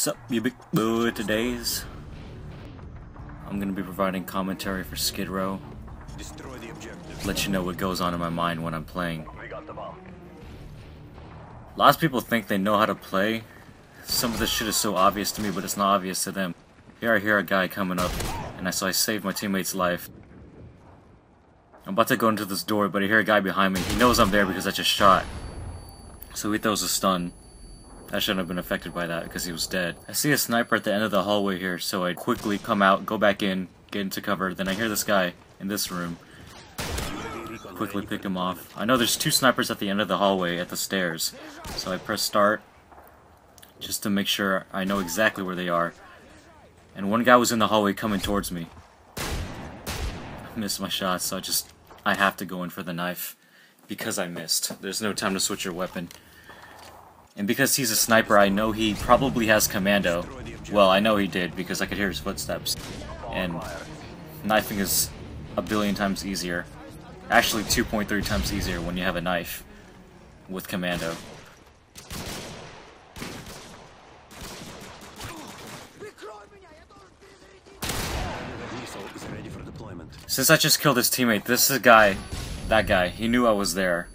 Sup, you big boy today's. I'm gonna be providing commentary for Skidrow. Destroy the objective. Let you know what goes on in my mind when I'm playing. We got the bomb. Lots of people think they know how to play. Some of this shit is so obvious to me, but it's not obvious to them. Here I hear a guy coming up, and I saved my teammate's life. I'm about to go into this door, but I hear a guy behind me. He knows I'm there because I just shot. So he throws a stun. I shouldn't have been affected by that because he was dead. I see a sniper at the end of the hallway here, so I quickly come out, go back in, get into cover. Then I hear this guy in this room. Quickly pick him off. I know there's two snipers at the end of the hallway at the stairs, so I press start just to make sure I know exactly where they are. And one guy was in the hallway coming towards me. I missed my shot, so I have to go in for the knife because I missed. There's no time to switch your weapon. And because he's a sniper, I know he probably has commando. Well, I know he did because I could hear his footsteps. And knifing is a billion times easier. Actually 2.3 times easier when you have a knife with commando. Since I just killed his teammate, this is a guy, that guy, he knew I was there.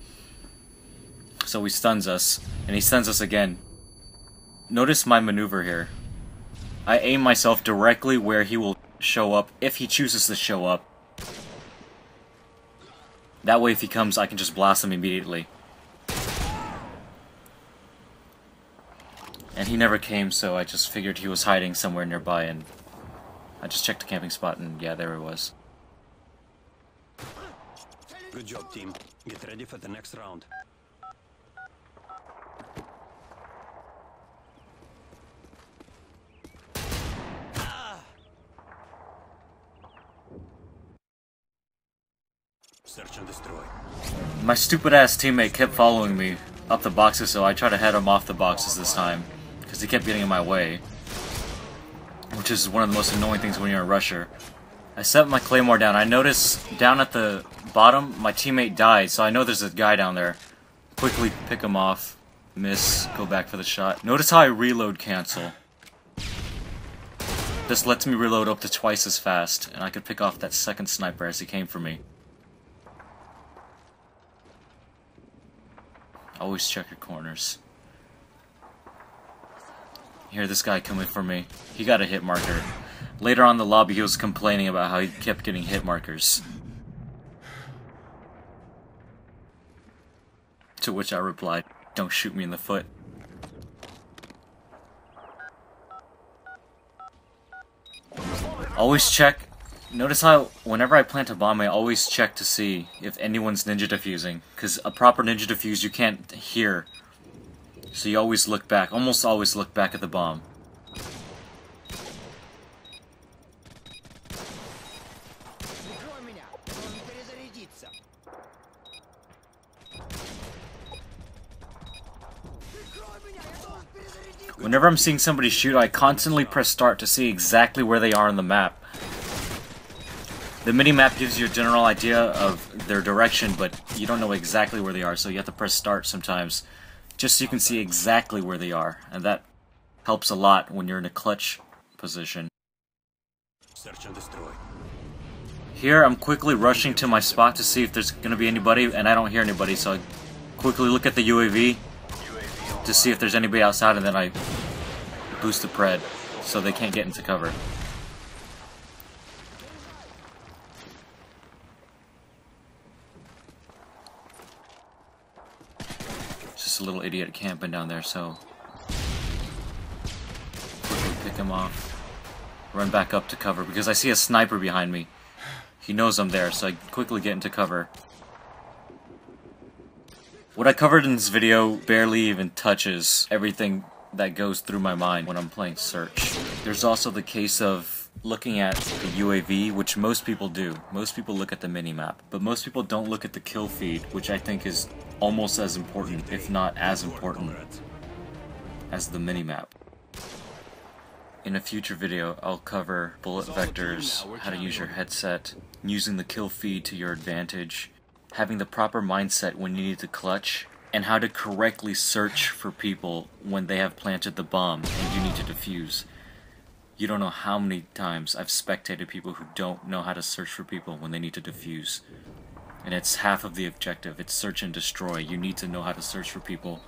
So he stuns us, and he stuns us again. Notice my maneuver here. I aim myself directly where he will show up, if he chooses to show up. That way if he comes, I can just blast him immediately. And he never came, so I just figured he was hiding somewhere nearby, and I just checked the camping spot, and yeah, there he was. Good job, team. Get ready for the next round. Search and destroy. My stupid ass teammate kept following me up the boxes, so I tried to head him off the boxes this time, because he kept getting in my way. Which is one of the most annoying things when you're a rusher. I set my claymore down. I notice down at the bottom, my teammate died, so I know there's a guy down there. Quickly pick him off, miss, go back for the shot. Notice how I reload cancel. This lets me reload up to twice as fast, and I could pick off that second sniper as he came for me. Always check your corners. Hear this guy coming for me. He got a hit marker. Later on in the lobby, he was complaining about how he kept getting hit markers. To which I replied, "Don't shoot me in the foot." Always check. Notice how whenever I plant a bomb, I always check to see if anyone's ninja defusing. Because a proper ninja defuse you can't hear. So you always look back, almost always look back at the bomb. Whenever I'm seeing somebody shoot, I constantly press start to see exactly where they are on the map. The mini-map gives you a general idea of their direction, but you don't know exactly where they are, so you have to press start sometimes, just so you can see exactly where they are, and that helps a lot when you're in a clutch position. Search and destroy. Here, I'm quickly rushing to my spot to see if there's going to be anybody, and I don't hear anybody, so I quickly look at the UAV to see if there's anybody outside, and then I boost the pred so they can't get into cover. Just a little idiot camping down there, so quickly pick him off, run back up to cover because I see a sniper behind me. He knows I'm there, so I quickly get into cover. What I covered in this video barely even touches everything that goes through my mind when I'm playing Search. There's also the case of looking at the UAV, which most people do. Most people look at the minimap, but most people don't look at the kill feed, which I think is almost as important, if not as important, as the minimap. In a future video, I'll cover bullet vectors, how to use your headset, using the kill feed to your advantage, having the proper mindset when you need to clutch, and how to correctly search for people when they have planted the bomb and you need to defuse. You don't know how many times I've spectated people who don't know how to search for people when they need to defuse. And it's half of the objective. It's search and destroy. You need to know how to search for people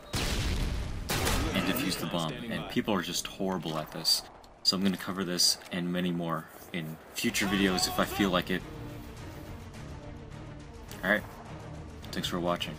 and defuse the bomb. And people are just horrible at this. So I'm going to cover this and many more in future videos if I feel like it. Alright, thanks for watching.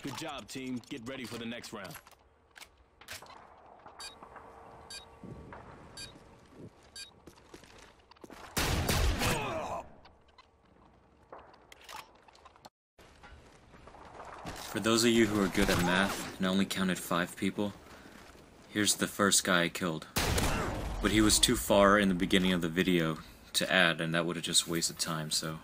Good job, team. Get ready for the next round. For those of you who are good at math and only counted 5 people, here's the first guy I killed. But he was too far in the beginning of the video to add, and that would have just wasted time, so